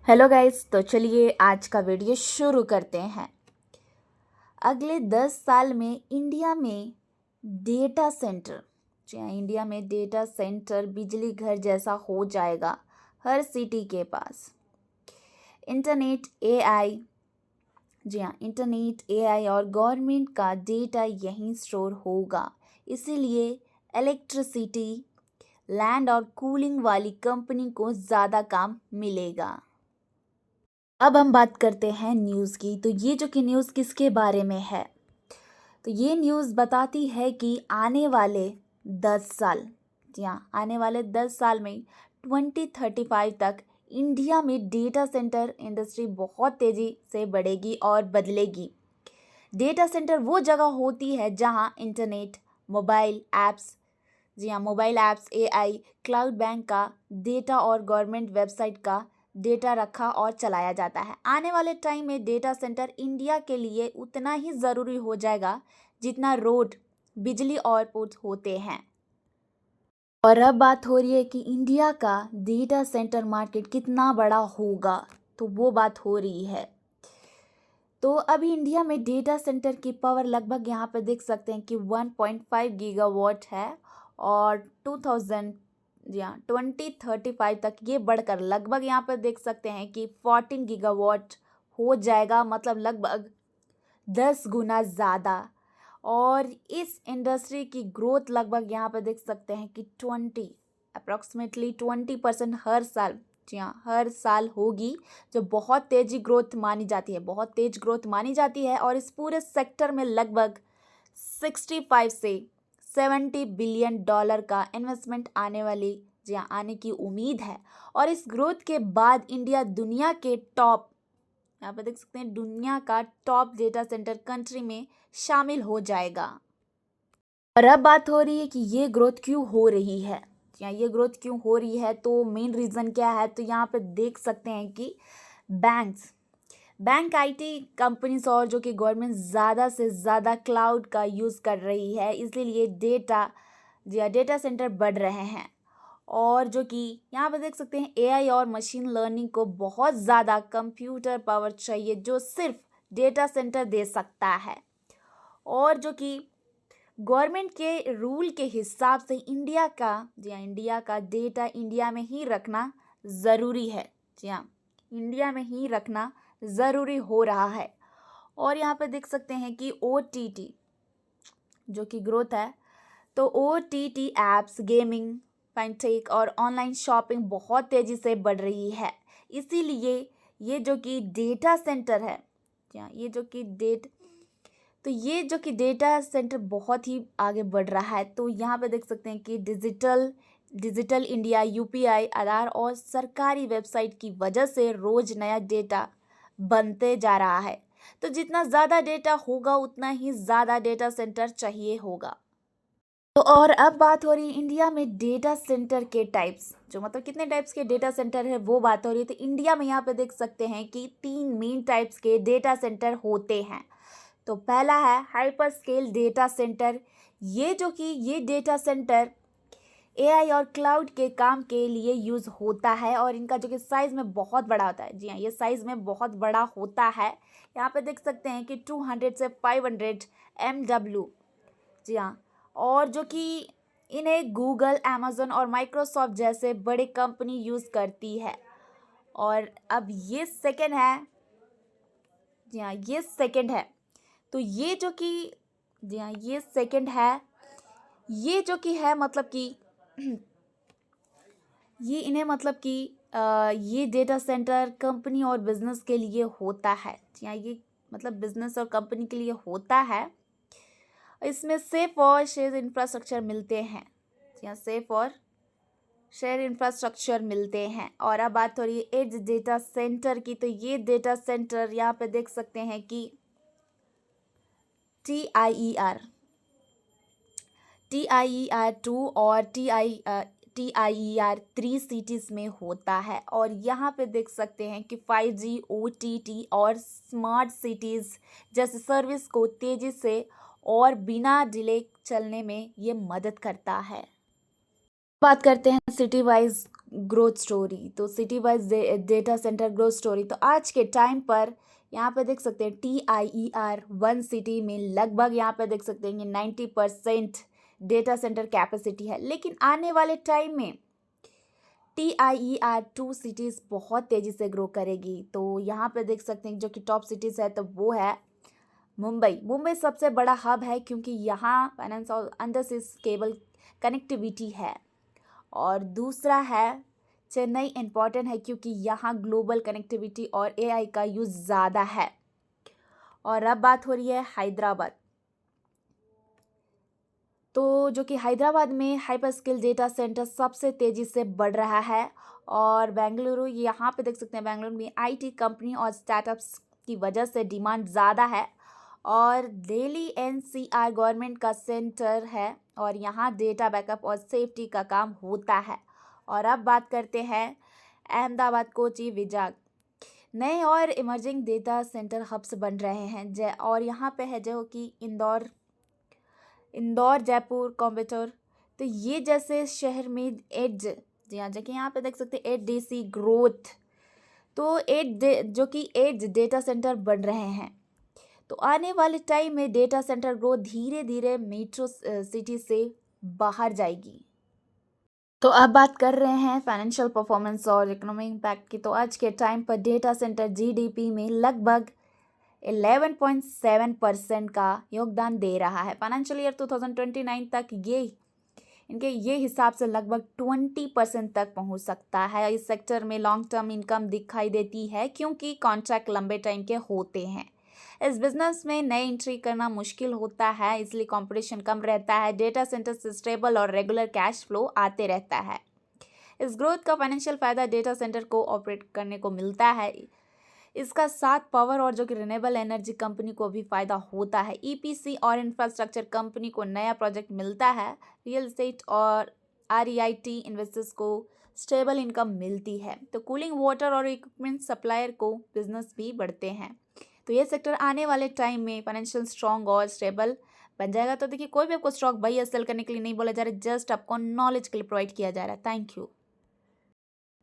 Hello guys, तो चलिए आज का वीडियो शुरू करते हैं। अगले 10 साल में इंडिया में डेटा सेंटर, जी हाँ, इंडिया में डेटा सेंटर बिजली घर जैसा हो जाएगा हर सिटी के पास। इंटरनेट एआई, जी हाँ, इंटरनेट एआई और गवर्नमेंट का डेटा यहीं स्टोर होगा। इसीलिए इलेक्ट्रिसिटी, लैंड और कूलिंग वाली कंपनी को ज़्यादा काम मिलेगा। अब हम बात करते हैं न्यूज़ की। तो ये जो कि न्यूज़ किसके बारे में है, तो ये न्यूज़ बताती है कि आने वाले 10 साल, जी हाँ, आने वाले 10 साल में 2035 तक इंडिया में डेटा सेंटर इंडस्ट्री बहुत तेज़ी से बढ़ेगी और बदलेगी। डेटा सेंटर वो जगह होती है जहाँ इंटरनेट, मोबाइल ऐप्स, जी हाँ, mobile apps, AI, cloud bank का डेटा और गवर्नमेंट वेबसाइट का डेटा रखा और चलाया जाता है। आने वाले टाइम में डेटा सेंटर इंडिया के लिए उतना ही ज़रूरी हो जाएगा जितना रोड, बिजली और पुल होते हैं। और अब बात हो रही है कि इंडिया का डेटा सेंटर मार्केट कितना बड़ा होगा, तो वो बात हो रही है। तो अभी इंडिया में डेटा सेंटर की पावर लगभग यहाँ पे देख सकते हैं कि 1.5 गीगावाट है और 2035 तक ये बढ़कर लगभग यहाँ पे देख सकते हैं कि 14 गीगावाट हो जाएगा, मतलब लगभग 10 गुना ज़्यादा। और इस इंडस्ट्री की ग्रोथ लगभग यहाँ पे देख सकते हैं कि अप्रॉक्सीमेटली 20% हर साल, जी हाँ, हर साल होगी, जो बहुत तेज़ी ग्रोथ मानी जाती है, बहुत तेज ग्रोथ मानी जाती है। और इस पूरे सेक्टर में लगभग 65 से 70 बिलियन डॉलर का इन्वेस्टमेंट आने वाली, जी हाँ, आने की उम्मीद है। और इस ग्रोथ के बाद इंडिया दुनिया के टॉप, यहाँ पर देख सकते हैं, दुनिया का टॉप डेटा सेंटर कंट्री में शामिल हो जाएगा। और अब बात हो रही है कि ये ग्रोथ क्यों हो रही है, या ये ग्रोथ क्यों हो रही है, तो मेन रीज़न क्या है। तो यहाँ पे देख सकते हैं कि बैंक, आईटी कंपनीज और जो कि गवर्नमेंट ज़्यादा से ज़्यादा क्लाउड का यूज़ कर रही है, इसलिए डेटा सेंटर बढ़ रहे हैं। और जो कि यहाँ पे देख सकते हैं एआई और मशीन लर्निंग को बहुत ज़्यादा कंप्यूटर पावर चाहिए, जो सिर्फ डेटा सेंटर दे सकता है। और जो कि गवर्नमेंट के रूल के हिसाब से इंडिया का डेटा इंडिया में ही रखना ज़रूरी है, जी हाँ, इंडिया में ही रखना ज़रूरी हो रहा है। और यहाँ पे देख सकते हैं कि OTT जो कि ग्रोथ है, तो OTT ऐप्स, गेमिंग, फिनटेक और ऑनलाइन शॉपिंग बहुत तेज़ी से बढ़ रही है। इसीलिए ये जो कि डेटा सेंटर है, ये जो कि डेटा सेंटर बहुत ही आगे बढ़ रहा है। तो यहाँ पे देख सकते हैं कि डिजिटल इंडिया, यूपीआई, आधार और सरकारी वेबसाइट की वजह से रोज नया डेटा बनते जा रहा है। तो जितना ज़्यादा डेटा होगा उतना ही ज़्यादा डेटा सेंटर चाहिए होगा। तो और अब बात हो रही है इंडिया में डेटा सेंटर के टाइप्स, जो मतलब कितने टाइप्स के डेटा सेंटर है वो बात हो रही है। तो इंडिया में यहाँ पे देख सकते हैं कि 3 मेन टाइप्स के डेटा सेंटर होते हैं। तो पहला है हाइपर स्केल डेटा सेंटर। ये डेटा सेंटर एआई और क्लाउड के काम के लिए यूज़ होता है और इनका जो कि साइज़ में बहुत बड़ा होता है, जी हाँ, ये साइज़ में बहुत बड़ा होता है। यहाँ पे देख सकते हैं कि 200 से 500 MW, जी हाँ। और जो कि इन्हें गूगल, अमेज़न और माइक्रोसॉफ्ट जैसे बड़े कंपनी यूज़ करती है। और अब ये सेकंड है, जी हाँ, ये सेकंड है। तो ये जो कि, जी हाँ, ये सेकंड है, ये जो कि है मतलब कि ये इन्हें मतलब कि ये डेटा सेंटर कंपनी और बिजनेस के लिए होता है, जी हाँ, ये मतलब बिजनेस और कंपनी के लिए होता है। इसमें सेफ और शेयर इंफ्रास्ट्रक्चर मिलते हैं, जी हाँ, सेफ और शेयर इंफ्रास्ट्रक्चर मिलते हैं। और अब बात हो रही है एज डेटा सेंटर की। तो ये डेटा सेंटर यहाँ पे देख सकते हैं कि TIER2 और TIER3 सिटीज़ में होता है। और यहाँ पे देख सकते हैं कि 5G, OTT और स्मार्ट सिटीज़ जैसे सर्विस को तेज़ी से और बिना डिले चलने में ये मदद करता है। बात करते हैं सिटी वाइज ग्रोथ स्टोरी, तो city wise data centre growth story. तो आज के टाइम पर यहाँ पे देख सकते हैं TIER 1 सिटी में लगभग यहाँ पे देख सकते हैं कि 90% डेटा सेंटर कैपेसिटी है। लेकिन आने वाले टाइम में TIER 2 सिटीज़ बहुत तेज़ी से ग्रो करेगी। तो यहाँ पे देख सकते हैं जो कि टॉप सिटीज़ है, तो वो है मुंबई सबसे बड़ा हब है क्योंकि यहाँ फाइनेंस और अंडर सी केबल कनेक्टिविटी है। और दूसरा है चेन्नई, इम्पॉर्टेंट है क्योंकि यहाँ ग्लोबल कनेक्टिविटी और AI का यूज़ ज़्यादा है। और अब बात हो रही है हैदराबाद, तो जो कि हैदराबाद में हाइपर स्किल डेटा सेंटर सबसे तेज़ी से बढ़ रहा है। और बेंगलुरु, यहाँ पे देख सकते हैं बेंगलुरु में IT कंपनी और स्टार्टअप्स की वजह से डिमांड ज़्यादा है। और दिल्ली NCR गवर्नमेंट का सेंटर है और यहाँ डेटा बैकअप और सेफ्टी का काम होता है। और अब बात करते हैं अहमदाबाद, कोची, विजाग, नए और इमर्जिंग डेटा सेंटर हब्स बन रहे हैं। और यहाँ पे है जो कि इंदौर, जयपुर, कोयम्बटूर, तो ये जैसे शहर में एड्ज, जी हाँ, जबकि यहाँ पे देख सकते हैं 8DC ग्रोथ, तो जो कि एड्ज डेटा सेंटर बन रहे हैं। तो आने वाले टाइम में डेटा सेंटर ग्रोथ धीरे धीरे मेट्रो सिटी से बाहर जाएगी। तो अब बात कर रहे हैं फाइनेंशियल परफॉर्मेंस और इकोनॉमिक इम्पैक्ट की। तो आज के टाइम पर डेटा सेंटर GDP में लगभग 11.7% का योगदान दे रहा है। फाइनेंशियल ईयर 2029 तक ये हिसाब से लगभग 20% तक पहुंच सकता है। इस सेक्टर में लॉन्ग टर्म इनकम दिखाई देती है क्योंकि कॉन्ट्रैक्ट लंबे टाइम के होते हैं। इस बिजनेस में नए एंट्री करना मुश्किल होता है, इसलिए कंपटीशन कम रहता है। डेटा सेंटर से स्टेबल और रेगुलर कैश फ्लो आते रहता है। इस ग्रोथ का फाइनेंशियल फायदा डेटा सेंटर को ऑपरेट करने को मिलता है। इसका साथ पावर और जो कि रिन्यूएबल एनर्जी कंपनी को भी फायदा होता है। EPC और इंफ्रास्ट्रक्चर कंपनी को नया प्रोजेक्ट मिलता है। रियल एस्टेट और REIT इन्वेस्टर्स को स्टेबल इनकम मिलती है। तो कूलिंग वाटर और इक्विपमेंट सप्लायर को बिजनेस भी बढ़ते हैं। तो ये सेक्टर आने वाले टाइम में फाइनेंशियल स्ट्रॉन्ग और स्टेबल बन जाएगा। तो देखिए, कोई भी आपको स्टॉक बाई या सेल करने के लिए नहीं बोला जा रहा है, जस्ट आपको नॉलेज के लिए प्रोवाइड किया जा रहा है। Thank you.